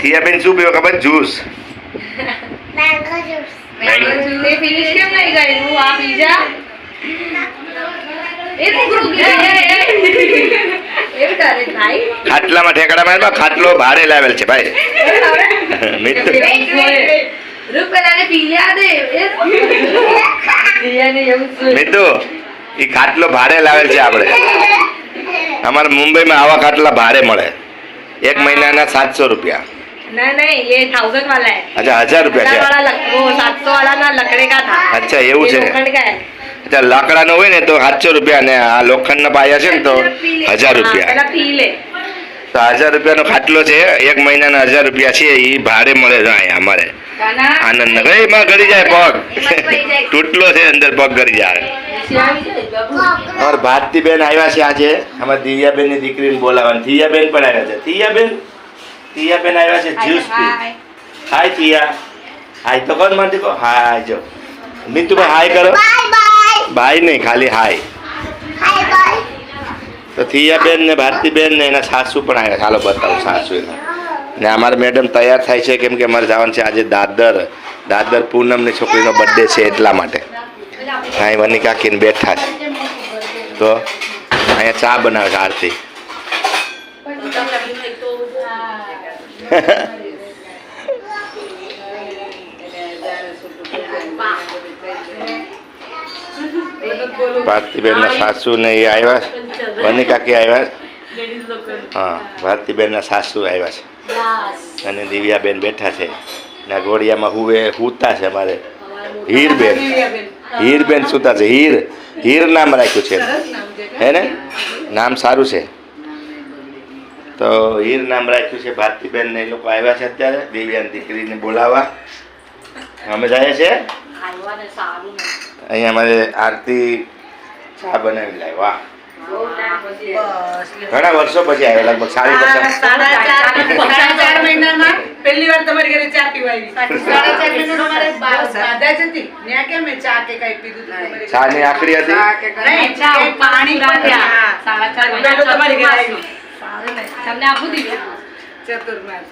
થિયા બેન શું પીવો ખબર? જ્યુસ. मैंगो जूस તે ફિનિશ કેમ નહીં કરી હું આ બીજા એ તો ગ્રુપ એ કરે ભાઈ ખાટલામાં ઠેકડા મારવા ખાટલો ભારે લાવેલ છે ભાઈ. મિત્ર રૂપેલાને પી લ્યા દે દિયાને એવું મિતુ ઈ ખાટલો ભારે લાવેલ છે આપણે. અમારે મુંબઈમાં આવા ખાટલા ભારે મળે. 1 મહિનાના 700 રૂપિયા. नहीं नहीं ये 1000 वाला है. अच्छा 1000 रुपया हजार છે. वाला वो 700 वाला ना लकड़े का था. अच्छा એવું ये છે. लोखंड का है. अच्छा લાકડાનો હોય ને તો 700 રૂપિયા ને આ લોખંડના પાયા છે ને તો 1000 રૂપિયા. पहला पी ले. તો 1000 રૂપિયાનો ખાટલો છે. 1 મહિનાના 1000 રૂપિયા છે. ઈ ભારે મળે છે અહીંયા અમારે गाना આનંદ નગર. એમાં ગળી જાય પગ. તૂટલો છે અંદર પગ ગળી જાય. और ભારતી બેન આવ્યા છે આજે. અમાર દિવ્યા બેન ની દીકરીને બોલાવવાની. થિયા બેન પણ આવ્યા છે. થિયા બેન આવ્યા છે જ્યુસ પી. હાય થિયા. હાય તો કોણ માનતી કો હાય જો. મિતુ ભાઈ હાય કરો. बाय बाय બાય નહીં ખાલી હાય. हाय बाय તો થિયા બેન ને ભારતી બેન ને એના સાસુ પણ આવ્યા. ચાલો બતાવું સાસુ એના. ને અમારા મેડમ તૈયાર થાય છે કેમ કે અમારે જવાનું છે આજે દાદર પૂનમની છોકરીનો બર્થડે છે એટલા માટે. અહીં વની કાકીને બેઠા છે તો અહીંયા ચા બનાવે છે આરતી. ભારતીબેનના સાસુ ને એ આવ્યા છે. વની કાકી આવ્યા છે. હા ભારતીબેનના સાસુ આવ્યા છે અને દિવ્યાબેન બેઠા છે ને ઘોડિયામાં હુતા છે અમારે હીરબેન સુતા છે. હીર નામ રાખ્યું છે હે ને? નામ સારું છે તો હીર નામ રાખ્યું છે. ભારતીબેન ને એ લોકો આવ્યા છે અત્યારે દિવ્યાની દીકરીને બોલાવવા. અમે જઈએ છીએ અહીંયા અમારે આરતી ચા બનાવી લાવી. વાહ ઘણા વર્ષો પછી આવ્યા લગભગ 4.5 મહિનામાં પહેલી વાર તમારી ઘરે ચા પીવાવી. 4.5 મહિનાનો અમારે બાધા જ હતી. ન્યા કેમ મેં ચા કે કઈ પીધું તું તમારી ચા ની આખરી હતી. નહીં ચા પાણી રાખ્યા 4.5 મહિના તમારી ઘરે આવ્યું. તમને આપું દીધું ચતુર્માસ.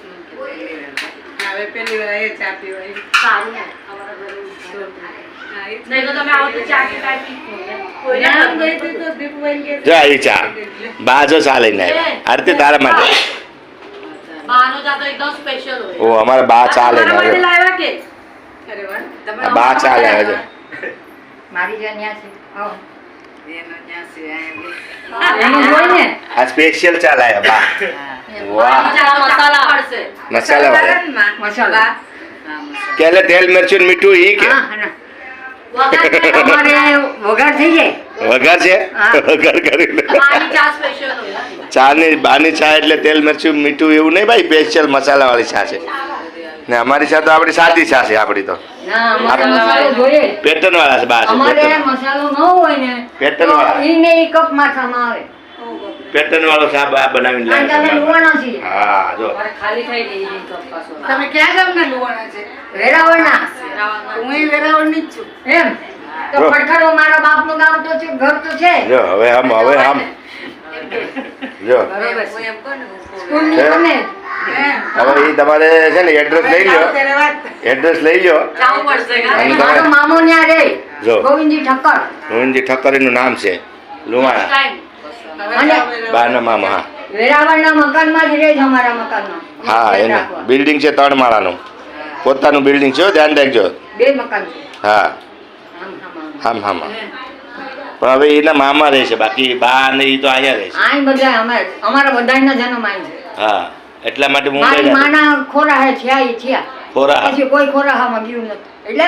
હવે પહેલી વાર એ ચા પીવાવી. સારું ને અમારા ઘરે નહીં તો તમે આવો તો ચા કે કાઈ પીતો કોઈ ના ગઈ તો દીપુભાઈ કે જો આવી ચા બાજો ચા લઈને આવ્યા. આરતી તારા માટે. બાનો ચા તો એકદમ સ્પેશિયલ હોય. ઓ અમારા બા ચા લઈને તમારા માટે આવ્યા. લાવ્યા કે અરે વાહ આ બા ચા લાવ્યા છે. મારી જ્યાં ન્યા છે આવો એનો ન્યા છે એનું હોય ને આ સ્પેશિયલ ચા લાવ્યા બા. વાહ મસાલા પડશે મસાલા વાળા મસાલા કેલે તેલ મરચું મીઠું ઈ કે અમારે વઘાર થઈ જાય વઘાર છે. વઘાર કરીને બાની ચા સ્પેશિયલ હોય ચા ની બાની ચા એટલે તેલ મરચું મીઠું એવું નહીં ભાઈ. સ્પેશિયલ મસાલા વાળી ચા છે ને અમારી ચા તો આપણી સાદી ચા છે. આપણી તો ના અમારે મસાલો જોઈએ. પેટર્ન વાળા છે બા. અમારે મસાલો ન હોય ને પેટર્ન વાળા ઈને ઈ કપ માથામાં આવે. પેટર્ન વાળો ચા બા બનાવીને અને તમે લાવે. લુવાણા છીએ. હા જો ખાલી થઈ ગઈ ઈ કપ પાછો. તમે ક્યાં ગામના લુવાણા છે? વેરાવળના. હું વેરાવળની જ છું. એમ તો જો. પડખરો મારા બાપનું ગામ તો છે, ઘર તો છે. જો હવે આમ જો બરોબર છે. સ્કૂલની છે. સામે. હવે એ તમારે છે ને એડ્રેસ લઈ લ્યો. એડ્રેસ લઈ લ્યો. જાવું પડશે અને અને તમારે- મારો મામો ન્યા રહે. જો. ગોવિંદજી ઠક્કર. ગોવિંદજી ઠક્કરીનું નામ છે લુવાણા. અને બાના મામા. હા વેરાવળના મકાનમાં જ રહે છે અમારા મકાનમાં. હા એનું બિલ્ડિંગ છે 3 માળાનું પોતાનું બિલ્ડિંગ છે. ધ્યાન રાખજો. 2 મકાન છે. હા આમ. હા પણ હવે એના મામા રહે છે. બાકી બા ને એ તો અહીંયા રહે છે. આઈ બધા અમારા બધાનો જન્મ આઈ છે. હા એટલા માટે મારી મુંબઈ માના ખોરા હે થયા ઈ થયા. ખોરા પછી કોઈ ખોરાહામાં ગયું નથી. એટલે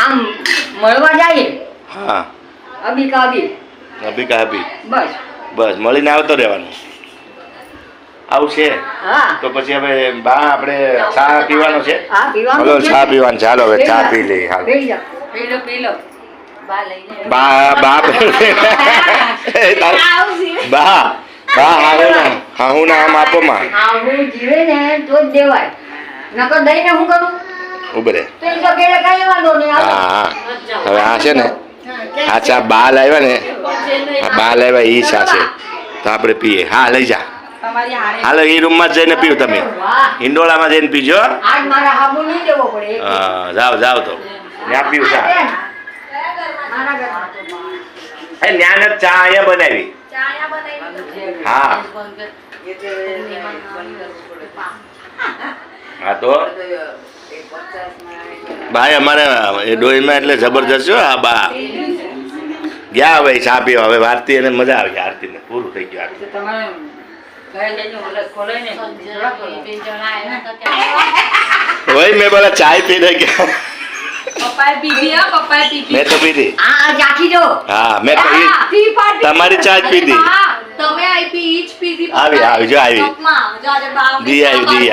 આમ મળવા જાય હા અબી કા અબી અભિકા અભી બસ મળીને આવતો રહેવાનું. આવું છે હા તો પછી હવે બા આપણે ચા પીવાનો છે. આ પીવાનું હલો છે. ચા પીવાનું ચાલો હવે ચા પી લઈએ. હાલ પી લો પી લો બા લઈને બા હું ના આમ આપો માં હું જીવે ને તો જ દેવાય નકર દઈને હું કરું ઉભરે. તો એ તો કેળે કાંઈ વાંધો નહીં હા હવે આ છે ને આ ચા બા લાવ્યા ને આ બા લાવ્યા ઈ ચા છે તો આપણે પીએ. હા લઈ જા તમારી હારે હાલો એ રૂમમાં જ જઈને પીવું તમે હિંડોળામાં જઈને પીજો આજ મારા હાબુ નહીં જવો પડે હા જાઓ જાઓ તો ત્યાં પીવું ચા મારા ઘરમાં એ ન્યાને ચા અહીંયા બનાવી હા હા તો ભાઈ અમારે એ ડોહીમાં એટલે જબરજસ્ત છો આ બા ગયા હવે ચા પીવા હવે આરતી અને મજા આવી આરતીને પૂરું થઈ ગયું આરતી તમારે ઘરે જઈને ખોલે ને वही मैं बोला चाय पीने क्या પપ્પાએ પીધી હા પપ્પાએ પીધી मैं तो पीधी આ જાખી જો हाँ मैं पी ટી પાર્ટી તમારી ચા જ પીધી તમે આઈ પી ઈ જ પીધી આવી જો આવી કપમાં જો આજે બાવ દી આવી,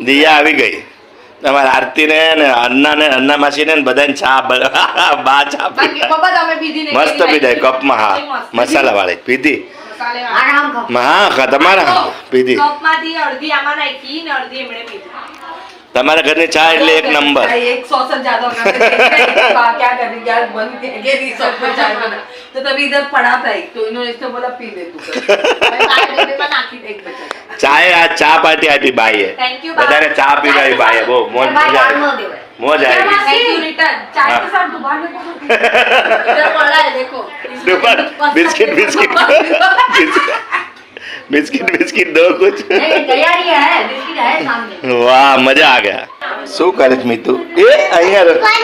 દિયા આવી ગઈ તમારા આરતી ને અન્ના ને અન્ના માસી ને બધાને ચા બા ચા બાકી પીધા પપ્પા તમે પીધી ને મસ્ત પીધા કપમાં હા મસાલા વાળી પીધી આરામ ખાઓ હા તમારા હા પીધી કપમાંથી અડધી આમાં નાખી ને અડધી એમણે પીધી તમારા ઘરની ચા એટલે એક નંબર एक सॉस ज्यादा क्या करने गैस बंद के नहीं सब में चाय बना तो तभी इधर पड़ा था एक तो इन्होंने इसने बोला पी ले तू ચાય આ ચા પાર્ટી આપી બાઈએ Thank you, બા. બધાને ચા પીવડાવી બાઈએ બહુ મોજ ભાઈ મજા ગાળ ન આવી દેવાય મોજ આવી थैंक यू रिटर्न चाय के साथ दोबारा इधर पड़ा है देखो दुबारा बिस्किट बिस्किट बिस्किट बिस्किट दो कुछ नहीं तैयारी है बिस्किट है सामने વાહ મજા આ ગયા શું કરે છે મીતુ એ અહીંયા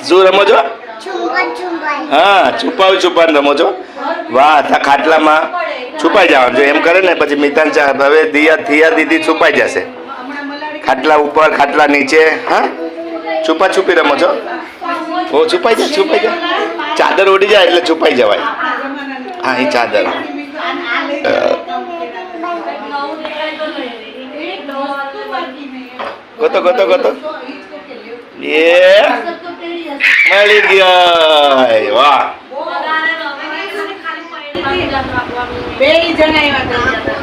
શું રમો છો હા છુપાન રમો છો વાહ તા ખાટલામાં છુપાઈ જવાનું જો એમ કરે ને પછી મિતાન ચા હવે થિયા દીદી છુપાઈ જશે ખાટલા ઉપર ખાટલા નીચે હા છુપા છુપી રમો છો ઓ છુપાઈ જા ચાદર ઉડી જાય એટલે છુપાઈ જવાય હા એ ચાદર ગોતો ગોતો ગોતો એ મળી ગયા વાહ બે જણ આવ્યા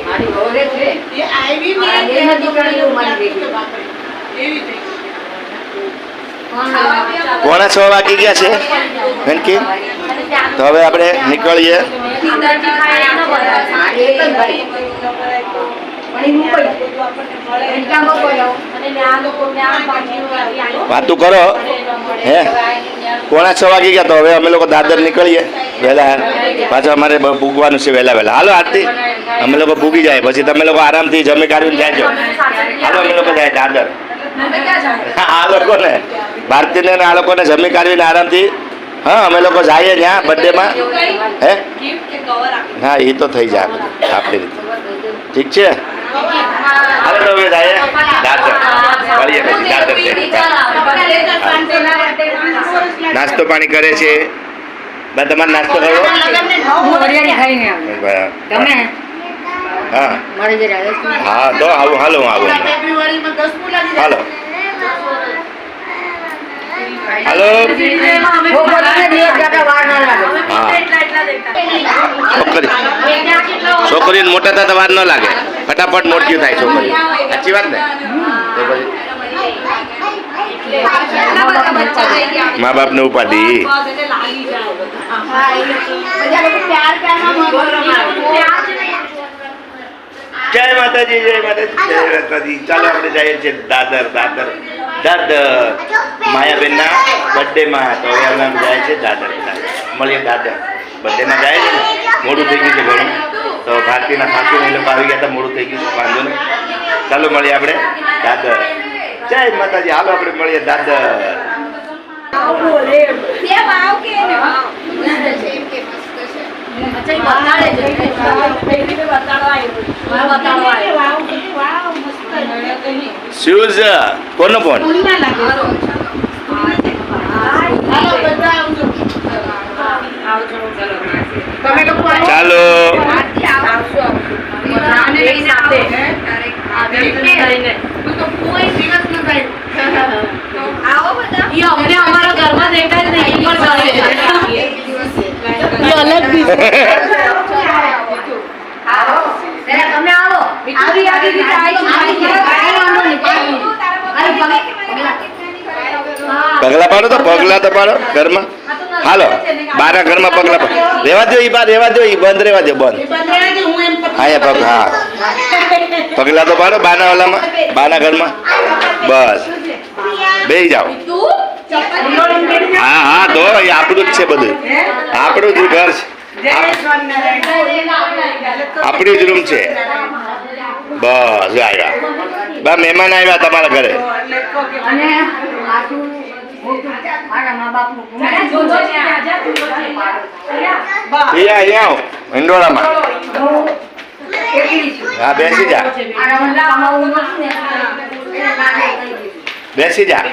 મારી ઘરે છે એ આવી મારા ને દેહ દીકરી મારી બેટી એવી થઈ પોણા 6 વાગી ગયા છે વેનકી તો હવે આપણે નીકળીએ મારી એક જ ભાઈ પણ એ મુંબઈ એટલામાં બોલાવો વાતું કરો હે પોણા 6 વાગી ગયા તો હવે અમે લોકો દાદર નીકળીએ વહેલા પાછું અમારે ભૂગવાનું છે વહેલા હાલો આરતી અમે લોકો ભૂગી જાય પછી તમે લોકો આરામથી જમી કાઢીને જાજો હાલો અમે લોકો જાય દાદર આ લોકોને ભારતીને આ લોકોને જમી કાઢીને આરામથી હા અમે લોકો જઈએ ત્યાં બર્થડેમાં હે હા એ તો થઈ જાય આપણી રીતે ઠીક છે હાલો તો હવે જઈએ દાદર મળીએ પછી દાદર નાસ્તો પાણી કરે છે બા તમારે નાસ્તો કરવો હું હરિયાળી ખાઈને આવ્યો તમે હા મારે જે રાજસ્થાન હા તો આવું હાલો હું આવું હાલો હાલો वो बोलने दिए ज्यादा बाहर ना लगे છોકરીને મોટા થતા વાર ન લાગે ફટાફટ મોટી થાય છોકરી સાચી વાત ને તો પછી મા બાપને ઉપાધિ જય માતાજી જય માતાજી ચાલો આપણે જઈએ છીએ દાદર માયાબેનના બર્થડેમાં તો હવે અમે જાય છે દાદર મળીએ દાદર બર્થડેમાં જાય છે ને મોડું થઈ ગયું છે ઘણું તો ભારતીના સાસુ એ લોકો આવી ગયા હતા મોડું થઈ ગયું છે વાંધો નહીં ચાલો મળીએ આપણે દાદર જય માતાજી હાલો આપણે મળીએ દાદર શૂઝ કોનો ફોન ચાલો અમને અમારા ઘરમાં દેખાય નહીં અલગ તમે આવો પગલા પાડો તો પગલા તો પાડો ઘરમાં હાલો બાના ઘરમાં પગલા રેવા દો ઈ બા રેવા દો ઈ બંધ રેવા દો બંધ હા પગ હા પગલા તો પાડો બાના વાલામાં બાના ઘરમાં બસ બેસી જાઓ હા હા તો એ આપણું જ છે બધું આપણું જ ઘર છે આપણી જ રૂમ છે બસ આવ્યા બા મહેમાન આવ્યા તમારા ઘરે અને આટલું મારા મા બાપનું અહીંયા આવો હિંડોળામાં હા બેસી જા બેસી જા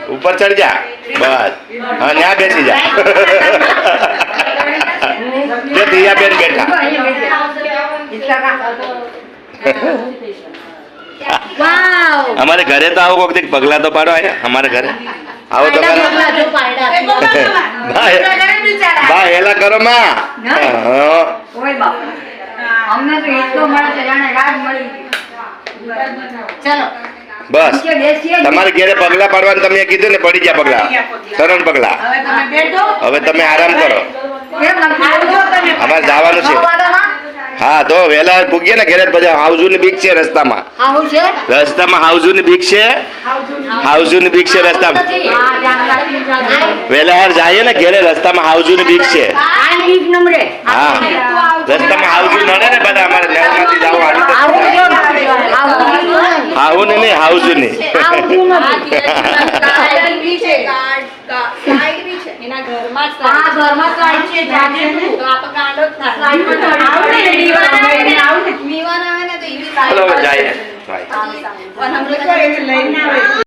ઉપર ચડી જા બસ હા ત્યાં બેસી જા જો દિયાબેન બેઠા અમારે ઘરે તો આવો કોક દી પગલા તો પાડો આયા અમારે ઘરે આવો તો કરો બા હેલા કરો માં હા. અમને તો એટલો મળે છે જાણે રાત મળી ચલો બસ તમારે ઘરે પગલા પાડવાનું તમે કીધું ને પડી ગયા પગલા તરણ પગલા હવે તમે આરામ કરો અમારે જવાનું છે હા તો વહેલા પૂગીએ ને ઘરે પછી હાઉઝુ ની બીક છે રસ્તામાં રસ્તામાં હાઉઝુ ની બીક છે હાઉઝુ ની બીક છે રસ્તામાં વહેલા હાર જઈએ ને ઘરે રસ્તામાં હાઉઝુ ની બીક છે હા રસ્તામાં હાઉઝુ નડે ને બધા અમારે નળમાંથી જાવ હાઉ ને નહીં હાઉઝુ ની એના ઘરમાં છે ચલો હવે જઈએ. લઈને આવે